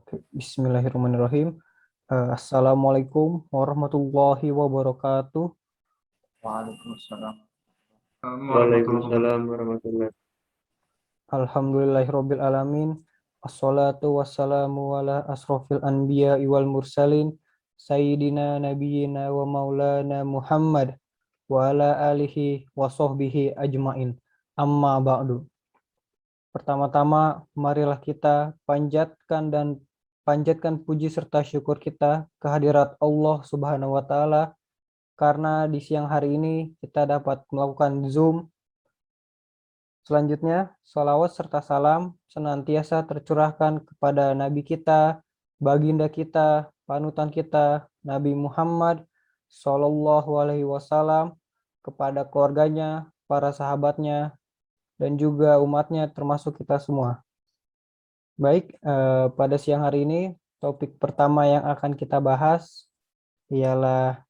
Oke, Bismillahirrahmanirrahim. Assalamualaikum warahmatullahi wabarakatuh. Waalaikumsalam. Warahmatullahi wabarakatuh. Waalaikumsalam warahmatullahi. Alhamdulillahirabbil alamin. Assalatu wassalamu ala asrofil anbiya wal mursalin sayyidina nabiyyina wa maulana Muhammad wa ala alihi wa sahbihi ajmain. Amma ba'du. Pertama-tama, marilah kita panjatkan puji serta syukur kita kehadirat Allah Subhanahu wa taala karena di siang hari ini kita dapat melakukan Zoom. Selanjutnya, salawat serta salam senantiasa tercurahkan kepada Nabi kita, baginda kita, panutan kita, Nabi Muhammad Shallallahu Alaihi Wasallam, kepada keluarganya, para sahabatnya, dan juga umatnya termasuk kita semua. Baik, pada siang hari ini topik pertama yang akan kita bahas ialah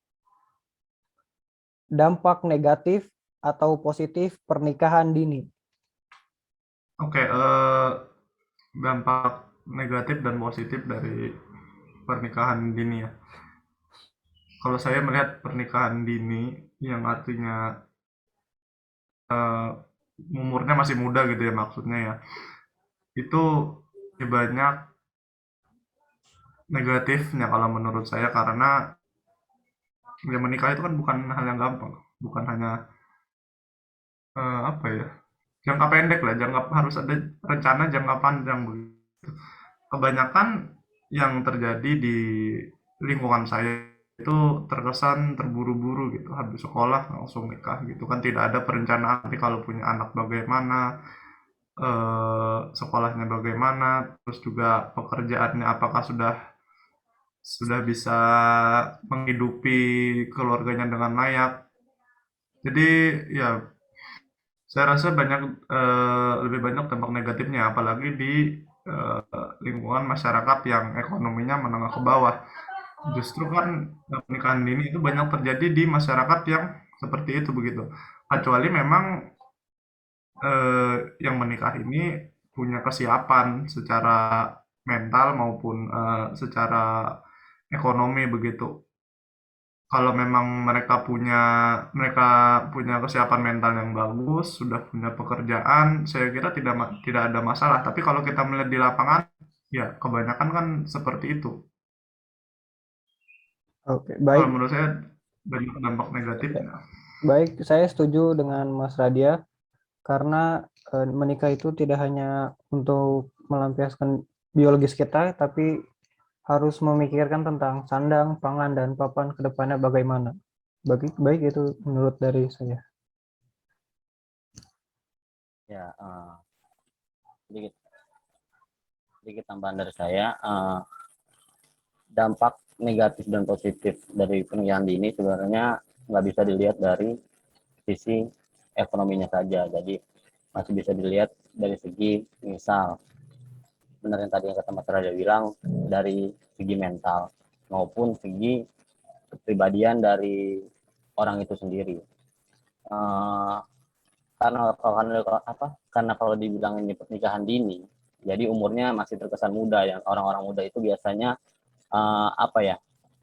dampak negatif atau positif pernikahan dini. Oke, dampak negatif dan positif dari pernikahan dini ya. Kalau saya melihat pernikahan dini yang artinya eh, umurnya masih muda gitu ya maksudnya ya, itu ya banyak negatifnya kalau menurut saya karena ya menikah itu kan bukan hal yang gampang, bukan hanya apa ya, jangka pendek lah, jangka harus ada rencana jangka panjang begitu. Kebanyakan yang terjadi di lingkungan saya itu terkesan terburu-buru gitu, habis sekolah langsung nikah gitu kan, tidak ada perencanaan nanti kalau punya anak bagaimana, sekolahnya bagaimana, terus juga pekerjaannya apakah sudah bisa menghidupi keluarganya dengan layak. Jadi ya saya rasa lebih banyak dampak negatifnya, apalagi di lingkungan masyarakat yang ekonominya menengah ke bawah. Justru kan pernikahan dini itu banyak terjadi di masyarakat yang seperti itu begitu. Kecuali memang yang menikah ini punya kesiapan secara mental maupun secara ekonomi begitu. Kalau memang mereka punya kesiapan mental yang bagus, sudah punya pekerjaan, saya kira tidak ada masalah. Tapi kalau kita melihat di lapangan, ya kebanyakan kan seperti itu. Oke, Kalau baik. menurut saya banyak dampak Ya, negatifnya. baik, saya setuju dengan Mas Radia karena menikah itu tidak hanya untuk melampiaskan biologis kita, tapi harus memikirkan tentang sandang, pangan, dan papan ke depannya bagaimana. Baik itu menurut dari saya. Ya, sedikit sedikit tambahan dari saya. Dampak negatif dan positif dari pernikahan dini sebenarnya nggak bisa dilihat dari sisi ekonominya saja. Jadi masih bisa dilihat dari segi misal benar yang tadi yang kata Mas Raja bilang dari segi mental maupun segi kepribadian dari orang itu sendiri. Uh, karena kalau dibilang ini pernikahan dini, jadi umurnya masih terkesan muda. Yang orang-orang muda itu biasanya apa ya,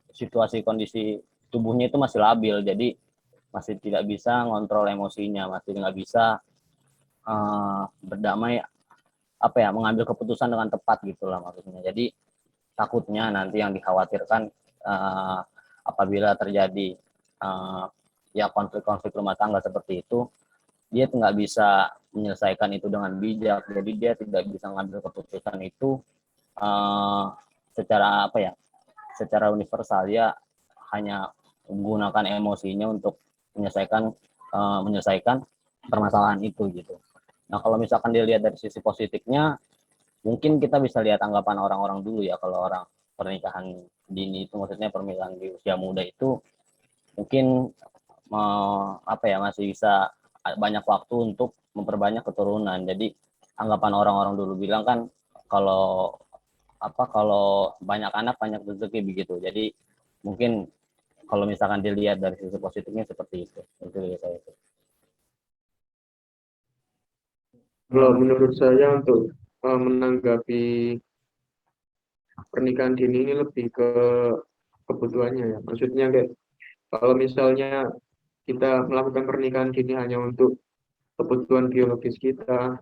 situasi kondisi tubuhnya itu masih labil, jadi masih tidak bisa ngontrol emosinya, masih nggak bisa berdamai, apa ya, mengambil keputusan dengan tepat gitulah maksudnya. Jadi takutnya nanti yang dikhawatirkan uh, apabila terjadi uh, ya konflik-konflik rumah tangga seperti itu, dia nggak bisa menyelesaikan itu dengan bijak, jadi dia tidak bisa mengambil keputusan itu uh, secara apa ya, secara universal. Dia hanya menggunakan emosinya untuk menyelesaikan permasalahan itu gitu. Nah, kalau misalkan dilihat dari sisi positifnya, mungkin kita bisa lihat anggapan orang-orang dulu ya. Kalau orang pernikahan dini itu maksudnya pernikahan di usia muda itu mungkin apa ya, masih bisa banyak waktu untuk memperbanyak keturunan. Jadi anggapan orang-orang dulu bilang kan, kalau kalau banyak anak banyak rezeki begitu. Jadi mungkin kalau misalkan dilihat dari sisi positifnya seperti itu ya saya. Kalau Kalau menurut menurut saya untuk menanggapi pernikahan dini ini lebih ke kebutuhannya ya. Maksudnya kayak kalau misalnya kita melakukan pernikahan dini hanya untuk kebutuhan biologis kita,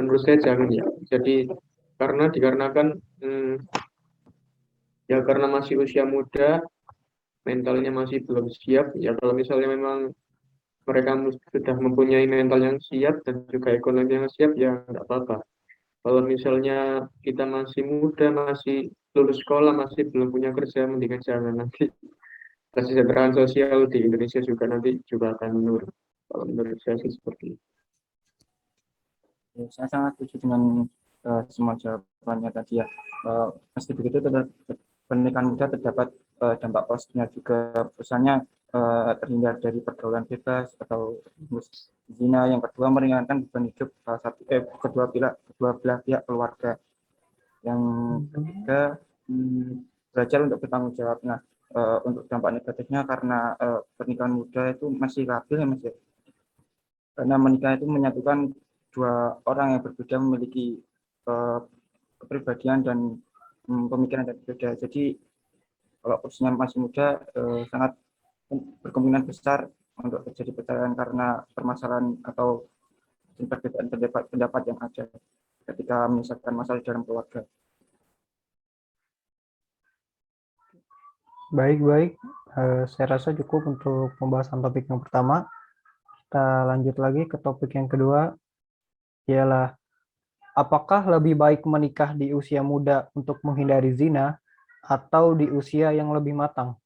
menurut saya jangan ya. Jadi dikarenakan ya karena masih usia muda, mentalnya masih belum siap. Ya kalau misalnya memang mereka sudah mempunyai mental yang siap dan juga ekonomi yang siap, ya nggak apa-apa. Kalau misalnya kita masih muda, masih lulus sekolah, masih belum punya kerja, mendingan jangan. Nanti kesejahteraan sosial di Indonesia juga nanti juga akan menurun. Kalau menurut saya sih seperti itu. Ya, saya sangat setuju dengan semua jawabannya tadi ya. Meski begitu, pernikahan muda terdapat dampak positifnya juga. Misalnya terhindar dari pergaulan bebas atau zina. Yang kedua, meringankan beban hidup kedua belah pihak keluarga. Yang ketiga, belajar untuk bertanggung jawab. Nah, untuk dampak negatifnya karena pernikahan muda itu masih labil ya Mas ya. Karena menikah itu menyatukan dua orang yang berbeda, memiliki kepribadian dan pemikiran yang berbeda. Jadi kalau usianya masih muda sangat berkemungkinan besar untuk terjadi perceraian karena permasalahan atau perbedaan pendapat yang ada ketika menyelesaikan masalah dalam keluarga. Baik. Saya rasa cukup untuk pembahasan topik yang pertama. Kita lanjut lagi ke topik yang kedua, ialah apakah lebih baik menikah di usia muda untuk menghindari zina atau di usia yang lebih matang?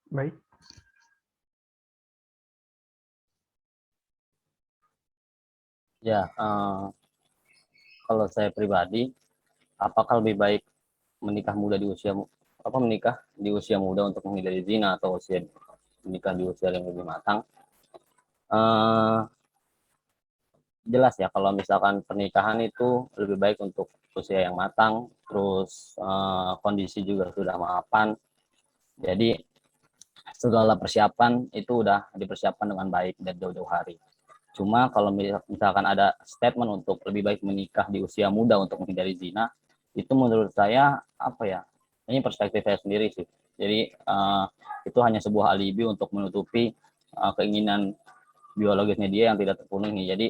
Baik. Ya, kalau saya pribadi, apakah lebih baik menikah di usia muda untuk menghindari zina atau menikah di usia yang lebih matang? Jelas ya, kalau misalkan pernikahan itu lebih baik untuk usia yang matang, terus kondisi juga sudah mapan, jadi segala persiapan itu udah dipersiapkan dengan baik dan jauh-jauh hari. Cuma kalau misalkan ada statement untuk lebih baik menikah di usia muda untuk menghindari zina, itu menurut saya ini perspektif saya sendiri sih. Jadi itu hanya sebuah alibi untuk menutupi keinginan biologisnya dia yang tidak terpenuhi. Jadi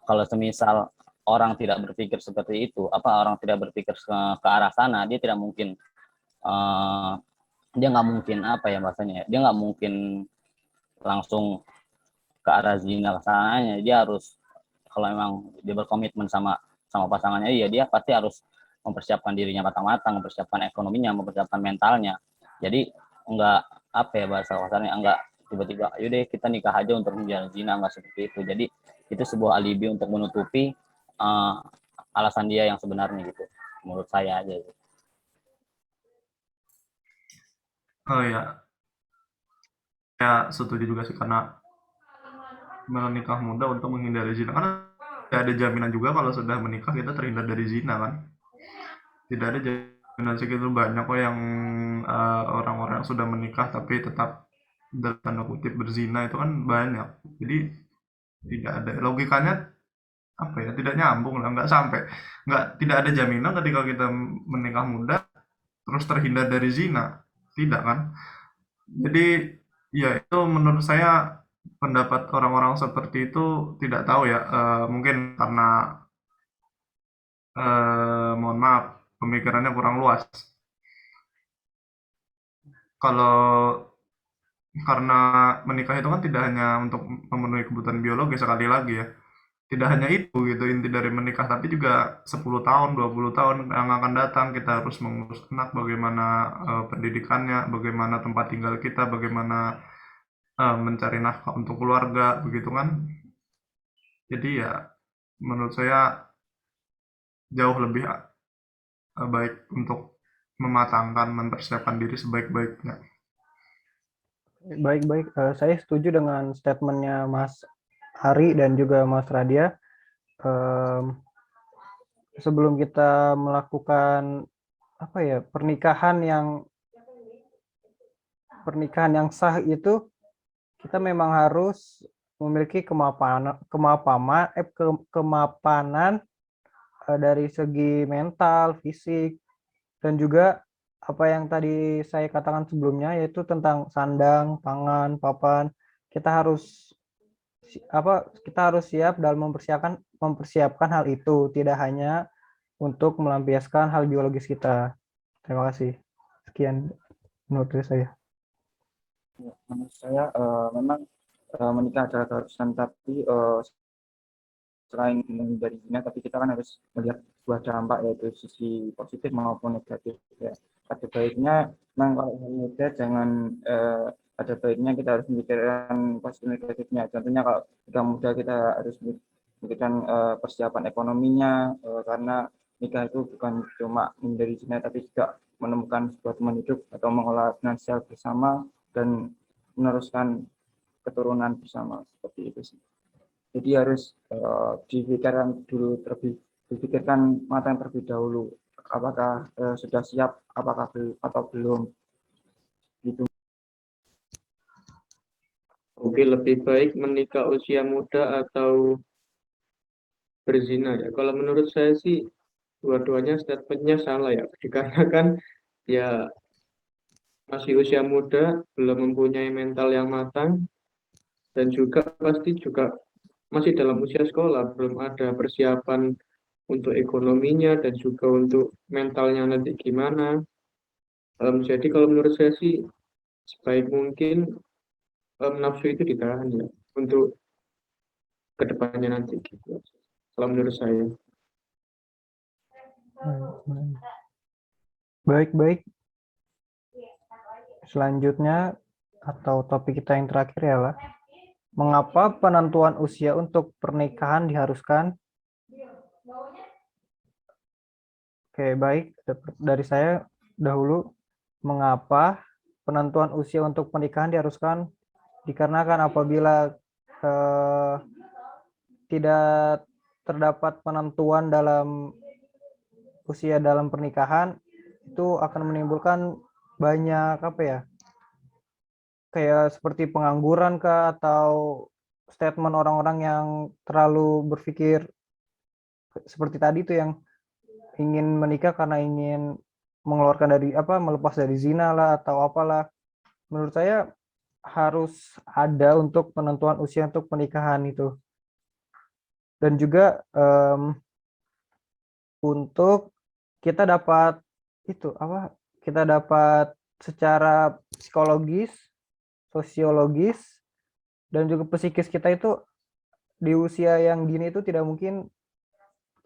kalau semisal orang tidak berpikir seperti itu, orang tidak berpikir ke arah sana, dia tidak mungkin dia nggak mungkin langsung ke arah zina kesananya. Dia harus, kalau memang dia berkomitmen sama pasangannya, dia pasti harus mempersiapkan dirinya matang-matang, mempersiapkan ekonominya, mempersiapkan mentalnya. Jadi enggak bahasa kasarnya enggak tiba-tiba ayo deh kita nikah aja untuk menghindari zina, enggak seperti itu. Jadi itu sebuah alibi untuk menutupi alasan dia yang sebenarnya gitu, menurut saya aja gitu. Oh ya, saya setuju juga sih karena menikah muda untuk menghindari zina. Karena tidak ada jaminan juga kalau sudah menikah kita terhindar dari zina kan. Tidak ada jaminan segitu banyak kok yang orang-orang yang sudah menikah tapi tetap dalam tanda kutip berzina itu kan banyak. Jadi tidak ada logikanya tidak nyambung lah, tidak ada jaminan ketika kita menikah muda terus terhindar dari zina, tidak kan. Jadi ya itu menurut saya pendapat orang-orang seperti itu tidak tahu ya, mungkin karena mohon maaf pemikirannya kurang luas. Kalau karena menikah itu kan tidak hanya untuk memenuhi kebutuhan biologis, sekali lagi ya. Tidak hanya itu gitu inti dari menikah, tapi juga 10 tahun, 20 tahun yang akan datang kita harus mengurus anak, bagaimana pendidikannya, bagaimana tempat tinggal kita, bagaimana mencari nafkah untuk keluarga, begitu kan. Jadi ya menurut saya jauh lebih baik untuk mematangkan, mempersiapkan diri sebaik-baiknya. Baik. Saya setuju dengan statementnya Mas Hari dan juga Mas Radia. Sebelum kita melakukan pernikahan yang sah itu, kita memang harus memiliki kemapanan dari segi mental, fisik, dan juga apa yang tadi saya katakan sebelumnya, yaitu tentang sandang, pangan, papan. Kita harus kita harus siap dalam mempersiapkan hal itu, tidak hanya untuk melampiaskan hal biologis kita. Terima kasih. Sekian menurut dari saya. Ya, menurut saya memang menikah adalah keharusan, tapi selain menghindari zina, tapi kita kan harus melihat sebuah dampak, yaitu sisi positif maupun negatif. Ya. Ada baiknya, memang kalau hal muda jangan ada baiknya kita harus memikirkan positif negatifnya. Contohnya kalau kita muda kita harus memikirkan persiapan ekonominya, karena nikah itu bukan cuma menghindari zina, tapi juga menemukan sebuah teman hidup atau mengelola finansial bersama dan meneruskan keturunan bersama, seperti itu sih. Jadi harus dipikirkan matang terlebih dahulu, apakah sudah siap, apakah atau belum, gitu. Oke, lebih baik menikah usia muda atau berzina ya. Kalau menurut saya sih dua-duanya statementnya salah ya. Dikarenakan ya masih usia muda, belum mempunyai mental yang matang, dan juga pasti juga masih dalam usia sekolah, belum ada persiapan untuk ekonominya dan juga untuk mentalnya nanti gimana. Jadi kalau menurut saya sih sebaik mungkin nafsu itu ditahan ya untuk kedepannya nanti gitu. Kalau menurut saya. Baik-baik. Selanjutnya atau topik kita yang terakhir ialah mengapa penentuan usia untuk pernikahan diharuskan? Oke, baik. Dari saya dahulu, mengapa penentuan usia untuk pernikahan diharuskan? Dikarenakan apabila tidak terdapat penentuan dalam usia dalam pernikahan, itu akan menimbulkan banyak kayak seperti pengangguran kah, atau statement orang-orang yang terlalu berpikir seperti tadi itu, yang ingin menikah karena ingin melepas dari zina lah atau apalah. Menurut saya harus ada untuk penentuan usia untuk pernikahan itu. Dan juga untuk kita dapat kita dapat secara psikologis, sosiologis, dan juga psikis kita itu di usia yang dini itu tidak mungkin,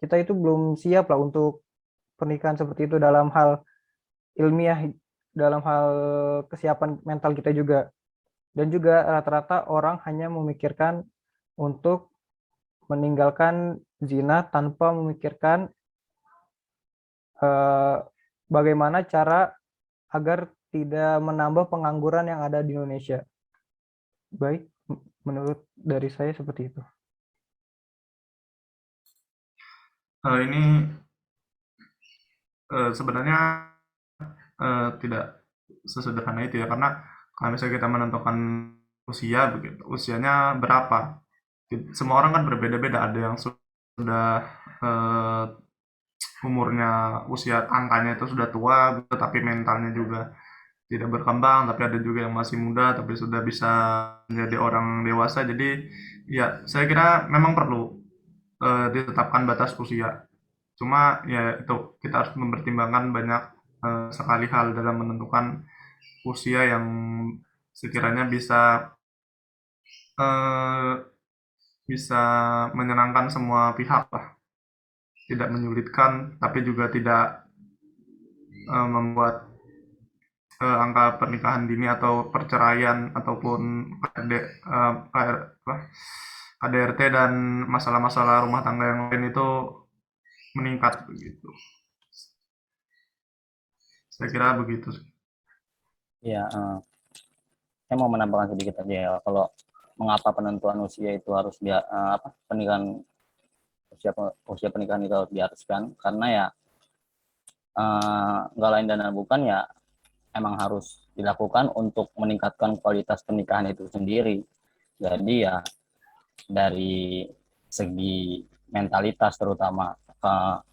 kita itu belum siap lah untuk pernikahan seperti itu dalam hal ilmiah, dalam hal kesiapan mental kita juga. Dan juga rata-rata orang hanya memikirkan untuk meninggalkan zina tanpa memikirkan bagaimana cara agar tidak menambah pengangguran yang ada di Indonesia. Baik, menurut dari saya seperti itu. Ini sebenarnya tidak sesederhana itu ya, karena kalau misalnya kita menentukan usia begitu, usianya berapa? Semua orang kan berbeda-beda, ada yang sudah umurnya usia angkanya itu sudah tua, tetapi mentalnya juga tidak berkembang, tapi ada juga yang masih muda tapi sudah bisa menjadi orang dewasa. Jadi ya saya kira memang perlu ditetapkan batas usia. Cuma ya itu kita harus mempertimbangkan banyak sekali hal dalam menentukan usia yang sekiranya eh, bisa menyenangkan semua pihak lah, tidak menyulitkan tapi juga tidak membuat angka pernikahan dini atau perceraian ataupun KDRT dan masalah-masalah rumah tangga yang lain itu meningkat begitu. Saya kira begitu. Ya, saya mau menambahkan sedikit aja ya. Kalau mengapa penentuan usia itu harus pernikahan usia pernikahan itu harus diharuskan, karena ya nggak lain dan bukan ya emang harus dilakukan untuk meningkatkan kualitas pernikahan itu sendiri. Jadi ya dari segi mentalitas terutama,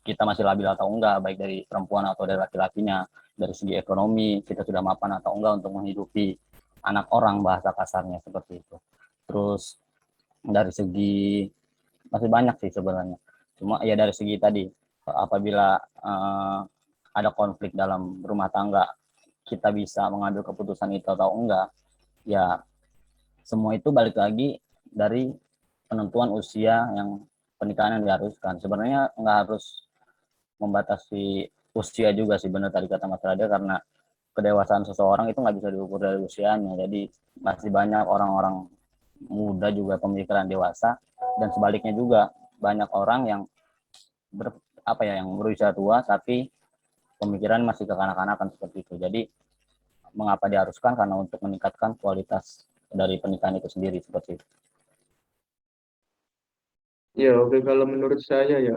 kita masih labil atau enggak, baik dari perempuan atau dari laki-lakinya, dari segi ekonomi kita sudah mapan atau enggak untuk menghidupi anak orang, bahasa kasarnya seperti itu. Terus dari segi masih banyak sih sebenarnya, cuma ya dari segi tadi, apabila ada konflik dalam rumah tangga, kita bisa mengambil keputusan itu atau enggak, ya semua itu balik lagi dari penentuan usia yang pernikahan yang diharuskan. Sebenarnya nggak harus membatasi usia juga sih, benar tadi kata Mas Radha, karena kedewasaan seseorang itu nggak bisa diukur dari usianya. Jadi masih banyak orang-orang muda juga pemikiran dewasa, dan sebaliknya juga banyak orang yang yang berusia tua tapi pemikiran masih kekanak-kanakan seperti itu. Jadi mengapa diharuskan? Karena untuk meningkatkan kualitas dari pernikahan itu sendiri seperti itu. Ya, oke, kalau menurut saya ya,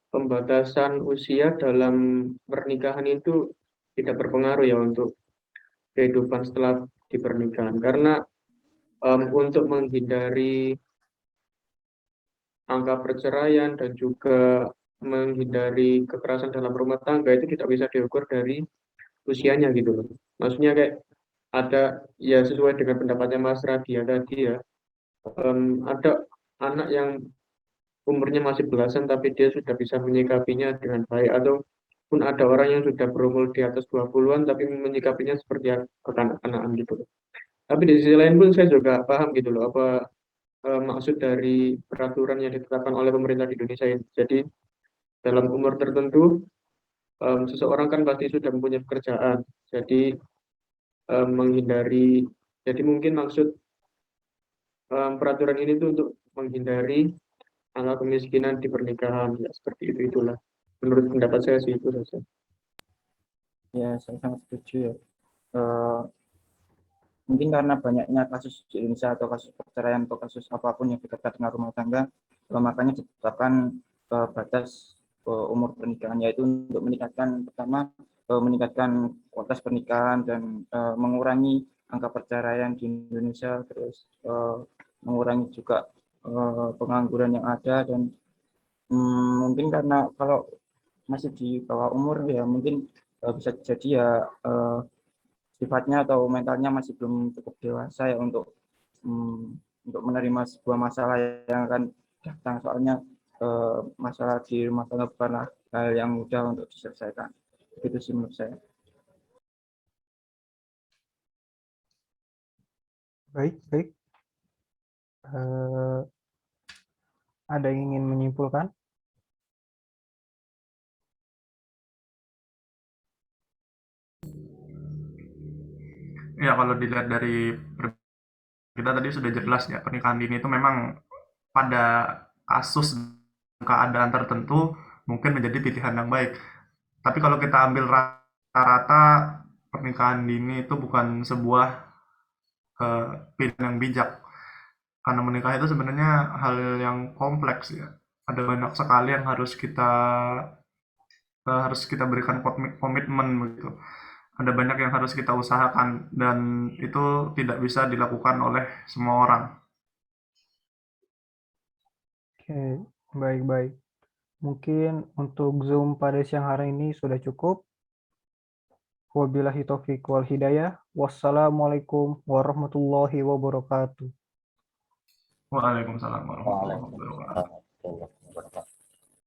pembatasan usia dalam pernikahan itu tidak berpengaruh ya untuk kehidupan setelah di pernikahan. Karena untuk menghindari angka perceraian dan juga menghindari kekerasan dalam rumah tangga itu tidak bisa diukur dari usianya gitu loh. Maksudnya kayak ada, ya sesuai dengan pendapatnya Mas Radia tadi ya, ada anak yang umurnya masih belasan tapi dia sudah bisa menyikapinya dengan baik, ataupun ada orang yang sudah berumur di atas 20-an tapi menyikapinya seperti kekanak-kanakan gitu loh. Tapi di sisi lain pun saya juga paham gitu loh apa maksud dari peraturan yang ditetapkan oleh pemerintah di Indonesia ini. Jadi dalam umur tertentu seseorang kan pasti sudah mempunyai pekerjaan. Jadi menghindari, jadi mungkin maksud peraturan ini tuh untuk menghindari angka kemiskinan di pernikahan, ya seperti itu itulah. Menurut pendapat saya sih itu saja. Ya, saya sangat setuju ya. Mungkin karena banyaknya kasus di Indonesia atau kasus perceraian atau kasus apapun yang dekat dengan rumah tangga, makanya ditetapkan batas umur pernikahan, yaitu untuk meningkatkan, pertama meningkatkan kualitas pernikahan dan mengurangi angka perceraian di Indonesia, terus mengurangi juga pengangguran yang ada. Dan mungkin karena kalau masih di bawah umur ya mungkin bisa jadi ya sifatnya atau mentalnya masih belum cukup dewasa ya untuk menerima sebuah masalah yang akan datang. Soalnya masalah di rumah tangga bukanlah hal yang mudah untuk diselesaikan. Begitu sih menurut saya. Baik. Ada yang ingin menyimpulkan? Ya, kalau dilihat dari kita tadi sudah jelas ya, pernikahan dini itu memang pada kasus keadaan tertentu mungkin menjadi pilihan yang baik. Tapi kalau kita ambil rata-rata, pernikahan dini itu bukan sebuah pilihan yang bijak. Karena menikah itu sebenarnya hal yang kompleks ya. Ada banyak sekali yang harus kita berikan komitmen begitu. Ada banyak yang harus kita usahakan dan itu tidak bisa dilakukan oleh semua orang. Oke, baik. Mungkin untuk Zoom pada siang hari ini sudah cukup. Wabillahi taufiq wal hidayah. Wassalamualaikum warahmatullahi wabarakatuh. Waalaikumsalam warahmatullahi wabarakatuh.